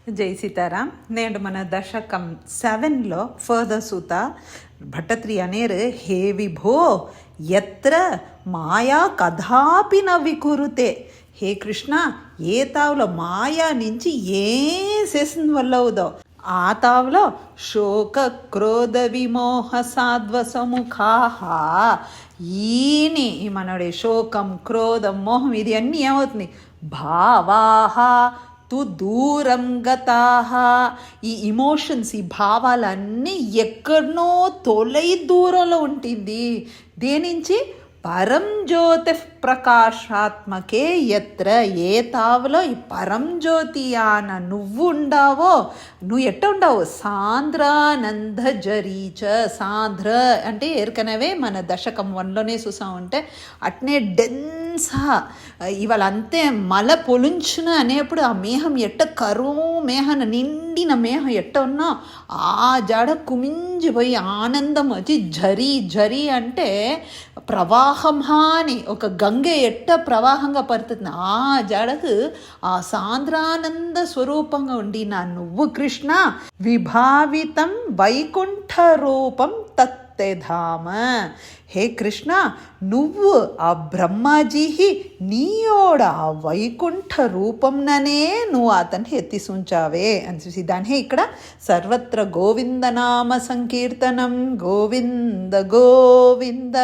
జై సీతారాం. నేడు మన దశకం 7లో ఫర్దర్ సూత భట్టత్రి అనేరు హే విభో ఎత్ర మాయా కదాపి న వికురుతే. హే కృష్ణ, ఏ తావులో మాయా నుంచి ఏం చేసిన వల్ల అవుదో ఆ తావులో శోక క్రోధ విమోహ సాధ్వసముఖాహ ఈని మనడే శోకం క్రోధం మోహం ఇది అన్నీ ఏమవుతుంది భావాహ తు దూరం గతాహ. ఈ ఇమోషన్స్ ఈ భావాలన్నీ ఎక్కడనో తొలై దూరంలో ఉంటుంది. దేనించి పరం జ్యోతి ప్రకాశాత్మకే ఎత్ర ఏ తావులో ఈ పరం జ్యోతి అన నువ్వు ఉండావో నువ్వు ఎట్ట ఉండవు సాంద్రానంద జరీచ. సాంద్ర అంటే ఏర్కనవే మన దశకం 1లోనే చూసామంటే అట్నే డెన్సా ఇవాళ అంతే మల పొలుంచున అనేప్పుడు ఆ మేహం ఎట్ట కరువు మేహన నిండిన మేహం ఎట్ట ఉన్నా ఆ జాడ కుమింజిపోయి ఆనందం వచ్చి జరీ జరీ అంటే ప్రవాహం అని ఒక గంగ ఎట్ట ప్రవాహంగా పడుతుంది ఆ జాడకు ఆ సాంద్రానంద స్వరూపంగా ఉండి నా నువ్వు కృష్ణ విభావితం వైకుంఠ రూపం తత్తెధామ. హే కృష్ణ, నువ్వు ఆ బ్రహ్మాజీ నీయోడ ఆ వైకుంఠ రూపంననే నువ్వు అతన్ని ఎత్తిసుంచావే అని చూసి దాన్ని ఇక్కడ సర్వత్ర గోవిందనామ సంకీర్తనం గోవింద గోవింద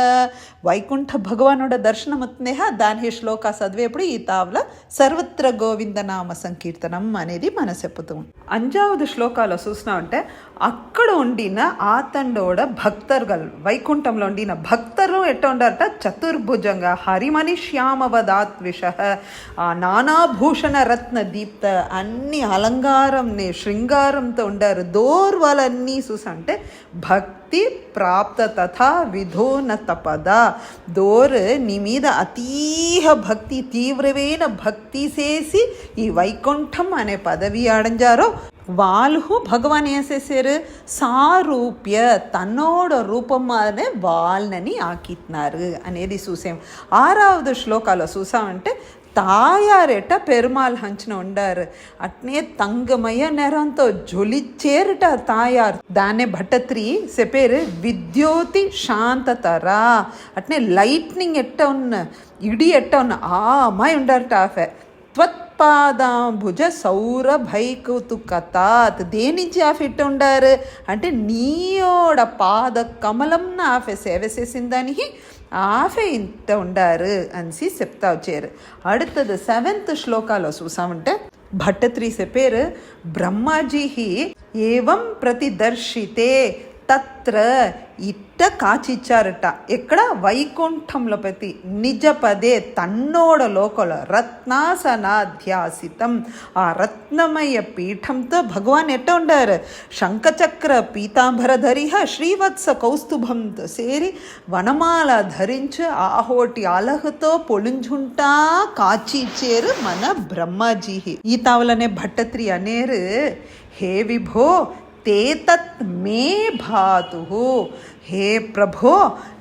వైకుంఠ భగవానుడ దర్శనం అవుతుంది. దాని శ్లోక చదివేప్పుడు ఈ తావుల సర్వత్ర గోవిందనామ సంకీర్తనం అనేది మన చెప్పుతాం. 5వ శ్లోకాలో చూసినామంటే అక్కడ ఉండిన ఆతండోడ భక్తర్గల్ వైకుంఠంలో ఉండిన భక్తరు ఎట్ట ఉండారట చతుర్భుజంగా హరిమణి శ్యామవదాత్విష నానాభూషణ రత్న దీప్త అన్ని అలంకారంని శృంగారంతో ఉండారు. దోర్వాలన్నీ చూసంటే భక్తి ప్రాప్త తథా విధోన తపద. దోర్ నీ మీద అతీహ భక్తి తీవ్రమైన భక్తి చేసి ఈ వైకుంఠం అనే పదవి ఆడంజారో వాళ్ళు భగవాన్ ఏం చేశారు సారూప్య తన్నోడ రూపమానే వాళ్ళని ఆకిత్నారు అనేది చూసాం. 6వ శ్లోకాలో చూసామంటే తాయారెట పెరుమాల్ హంచిన ఉండారు అట్నే తంగమయ నెరంతో జొలిచేరుట తాయారు. దాన్నే భట్టత్రి చెప్పారు విద్యోతి శాంతతరా. అట్నే లైట్నింగ్ ఎట్ట ఉన్న ఇడి ఎట్ట ఉన్న ఆ అమ్మాయి ఉండారట ఆఫే త్వత్పాదాంబుజ సౌరభైకౌతుకతాత్. దేనించి ఆఫ్ ఇట్ట ఉండారు అంటే నీయోడ పాద కమలంన ఆఫే సేవ చేసిందని ఆఫే ఇంత ఉండారు అని చెప్తా వచ్చారు. அடுத்தது 7th శ్లోకాలో చూసామంటే భట్టత్రి చెప్పారు బ్రహ్మాజీ ఏవం ప్రతిదర్శితే తత్ర ఇట్ట కాచిచ్చారట ఎక్కడ వైకుంఠంలో ప్రతి నిజ పదే తన్నోడ లోకల రత్నాసనాధ్యాసితం ఆ రత్నమయ పీఠంతో భగవాన్ ఎట్ట ఉండారు శంఖచక్ర పీతాంబరధరిహ శ్రీవత్స కౌస్తుభంతో సేరి వనమాల ధరించి ఆహోటి అలహతో పొలుంజుంటా కాచిచ్చేరు మన బ్రహ్మాజీ. ఈ తావలనే భట్టత్రి అనేరు హే విభో తే తత్ మే భాతు. హే ప్రభో,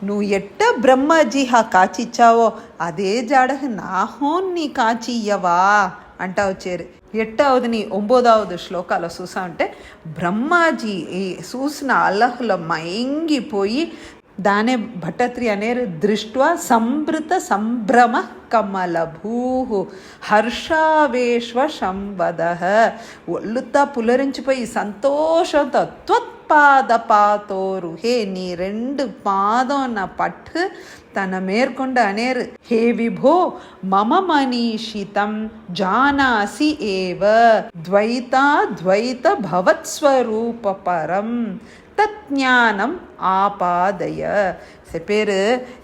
నువ్వు ఎట్ట బ్రహ్మాజీ కాచిచ్చావో అదే జాడహ నాహోన్ నీ కాచియ్యవా అంటా వచ్చారు. ఎట్ట అవుదని 9వ శ్లోకాలో చూసా అంటే బ్రహ్మాజీ ఈ చూసిన అల్లహులో మయంగిపోయి దానే భట్టత్రి అనేరు దృష్ట్వా సంభృత సంభ్రమ కమలభూ హర్షావేశ్వ సంవద. ఒళ్ళుతా పులరించిపోయి సంతోషంతో త్వత్పాద పాతోరు హే నీ 2 పాదం నా పట్టు తన మేర్కొండ అనేరు హే విభో మమ మనీషితం జానాసి ఏవ ద్వైత భవత్స్వరూప పరం తజ్ఞానం ఆపాదయ. చెప్పారు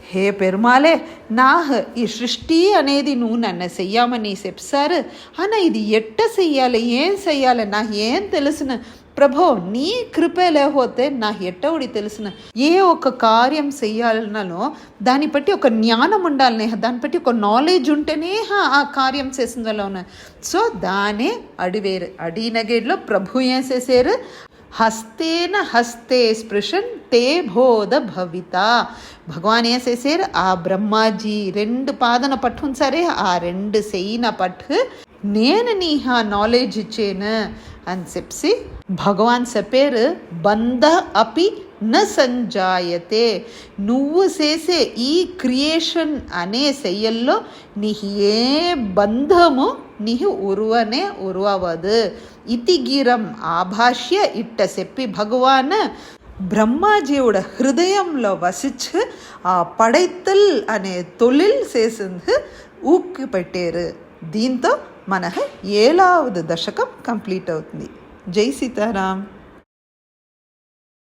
హే పెరుమాలే నాహ్ ఈ సృష్టి అనేది నువ్వు నన్ను చెయ్యమని చెప్పారు అన్న ఇది ఎట్ట చెయ్యాలి ఏం చెయ్యాలి నాకు ఏం తెలుసున ప్రభో నీ కృపే లేకపోతే నాకు ఎట్టవుడి తెలుసున ఏ ఒక కార్యం చెయ్యాలనో దాన్ని బట్టి ఒక జ్ఞానం ఉండాలనే దాన్ని బట్టి ఒక నాలెడ్జ్ ఉంటేనే ఆ కార్యం చేసిన వల్ల ఉన్న. సో దానే అడివేరు అడినగేడ్లో ప్రభు ఏం చేశారు హస్తేన హస్తే స్పృశన్ తే బోధ భవిత. భగవాన్ ఏం చేశారు ఆ బ్రహ్మాజీ 2 పాదన పట్టును సరే ఆ 2 చెయ్యిన పట్టు నేను నీ నాలెడ్జ్ ఇచ్చాను అని చెప్పి భగవాన్ చెప్పారు, బంధ అపి న సంజాయతే. నువ్వు చేసే ఈ క్రియేషన్ అనే చెయ్యల్లో నీకు ఏ బంధము నీకు ఉరువనే ఉరువవదు. ఇతి గిరం ఆభాష్య ఇట్ట చెప్పి భగవాన్ బ్రహ్మాజీవుడ హృదయంలో వసిచ్చు ఆ పడైతల్ అనే తొలిల్ చేసింది ఊక్కి పెట్టారు. దీంతో మనకు 7వ దశకం కంప్లీట్ అవుతుంది. జై సీతారాం.